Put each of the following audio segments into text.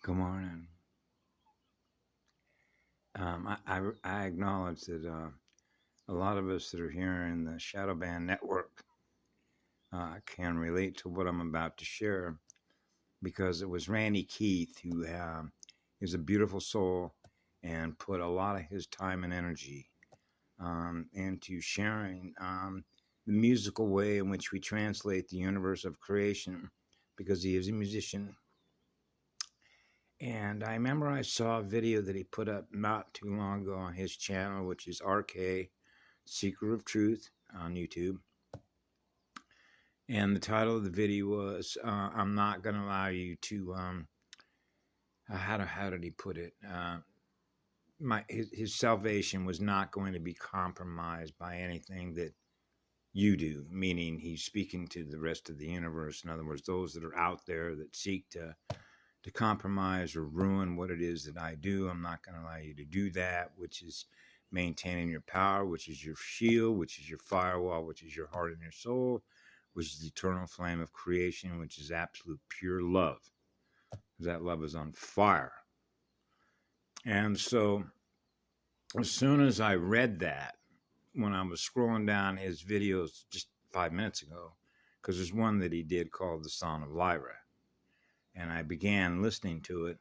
Good morning. I acknowledge that a lot of us that are here in the Shadow Band Network can relate to what I'm about to share because it was Randy Keith who is a beautiful soul and put a lot of his time and energy into sharing the musical way in which we translate the universe of creation because he is a musician. And I remember I saw a video that he put up not too long ago on his channel, which is RK Seeker of Truth on YouTube. And the title of the video was I'm not going to allow you to, how did he put it? His salvation was not going to be compromised by anything that you do, meaning he's speaking to the rest of the universe. In other words, those that are out there that seek to compromise or ruin what it is that I do. I'm not going to allow you to do that, which is maintaining your power, which is your shield, which is your firewall, which is your heart and your soul, which is the eternal flame of creation, which is absolute pure love. That love is on fire. And so as soon as I read that, when I was scrolling down his videos just 5 minutes ago, because there's one that he did called The Song of Lyra, and I began listening to it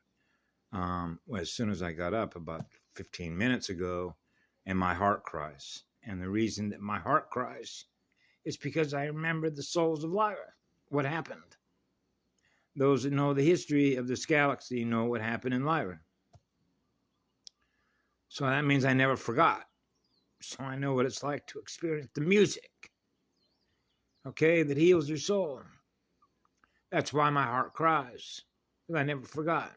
as soon as I got up about 15 minutes ago, and my heart cries. And the reason that my heart cries is because I remember the souls of Lyra, what happened. Those that know the history of this galaxy know what happened in Lyra. So that means I never forgot. So I know what it's like to experience the music, okay, that heals your soul. That's why my heart cries, because I never forgot.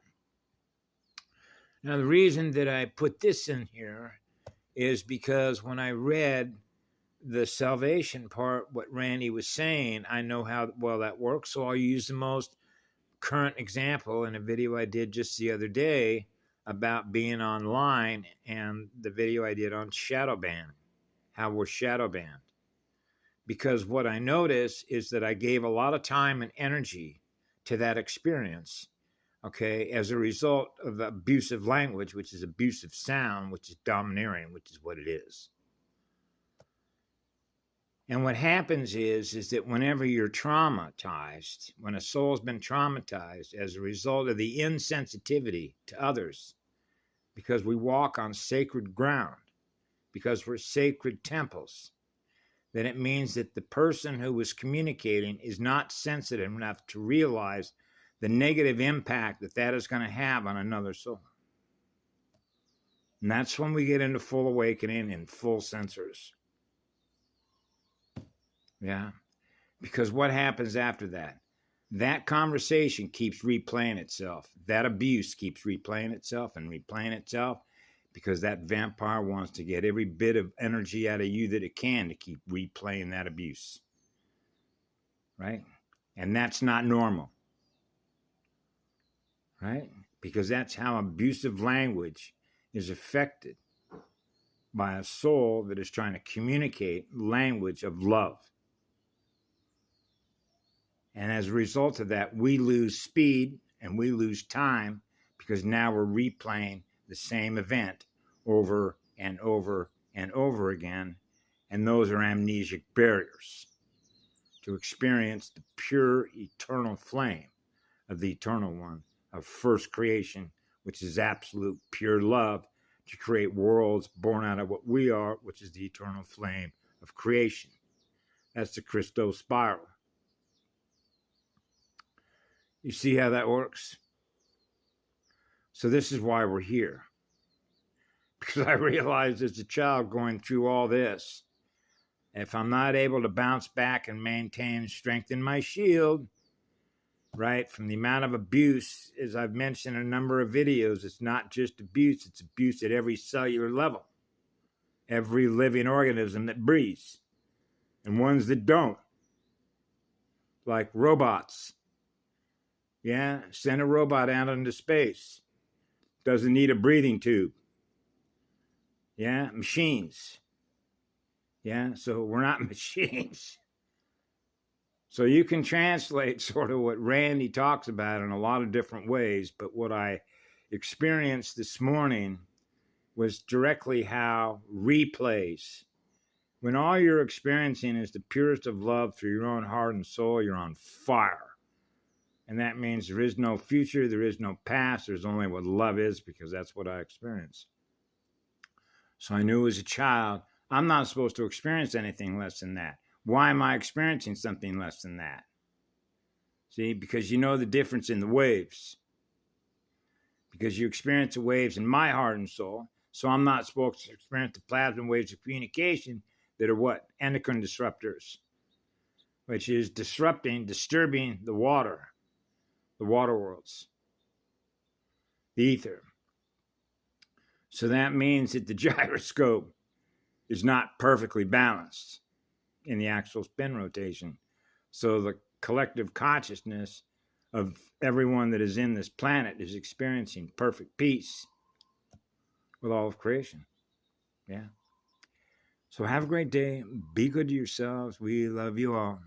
Now, the reason that I put this in here is because when I read the salvation part, what Randy was saying, I know how well that works. So I'll use the most current example in a video I did just the other day about being online, and the video I did on shadow ban, how we're shadow banned. Because what I noticed is that I gave a lot of time and energy to that experience, okay, as a result of abusive language, which is abusive sound, which is domineering, which is what it is. And what happens is that whenever you're traumatized, when a soul's been traumatized as a result of the insensitivity to others, because we walk on sacred ground, because we're sacred temples, then it means that the person who was communicating is not sensitive enough to realize the negative impact that that is going to have on another soul. And that's when we get into full awakening and full sensors. Yeah. Because what happens after that? That conversation keeps replaying itself. That abuse keeps replaying itself and replaying itself, because that vampire wants to get every bit of energy out of you that it can to keep replaying that abuse. Right? And that's not normal. Right? Because that's how abusive language is affected by a soul that is trying to communicate language of love. And as a result of that, we lose speed and we lose time, because now we're replaying the same event over and over and over again. And those are amnesic barriers to experience the pure eternal flame of the eternal one of first creation, which is absolute pure love, to create worlds born out of what we are, which is the eternal flame of creation. That's the Christos spiral. You see how that works? So this is why we're here. Because I realized as a child going through all this, if I'm not able to bounce back and maintain and strengthen my shield, right, from the amount of abuse, as I've mentioned in a number of videos, it's not just abuse, it's abuse at every cellular level. Every living organism that breathes, and ones that don't, like robots. Yeah, send a robot out into space. Doesn't need a breathing tube. Yeah, machines. Yeah, so we're not machines. So you can translate sort of what Randy talks about in a lot of different ways, but what I experienced this morning was directly how replays, when all you're experiencing is the purest of love through your own heart and soul, you're on fire. And that means there is no future, there is no past, there's only what love is, because that's what I experienced. So I knew as a child, I'm not supposed to experience anything less than that. Why am I experiencing something less than that? See, because you know the difference in the waves. Because you experience the waves in my heart and soul, so I'm not supposed to experience the plasma waves of communication that are what? Endocrine disruptors, which is disturbing the water worlds, the ether. So that means that the gyroscope is not perfectly balanced in the actual spin rotation. So the collective consciousness of everyone that is in this planet is experiencing perfect peace with all of creation. Yeah. So have a great day. Be good to yourselves. We love you all.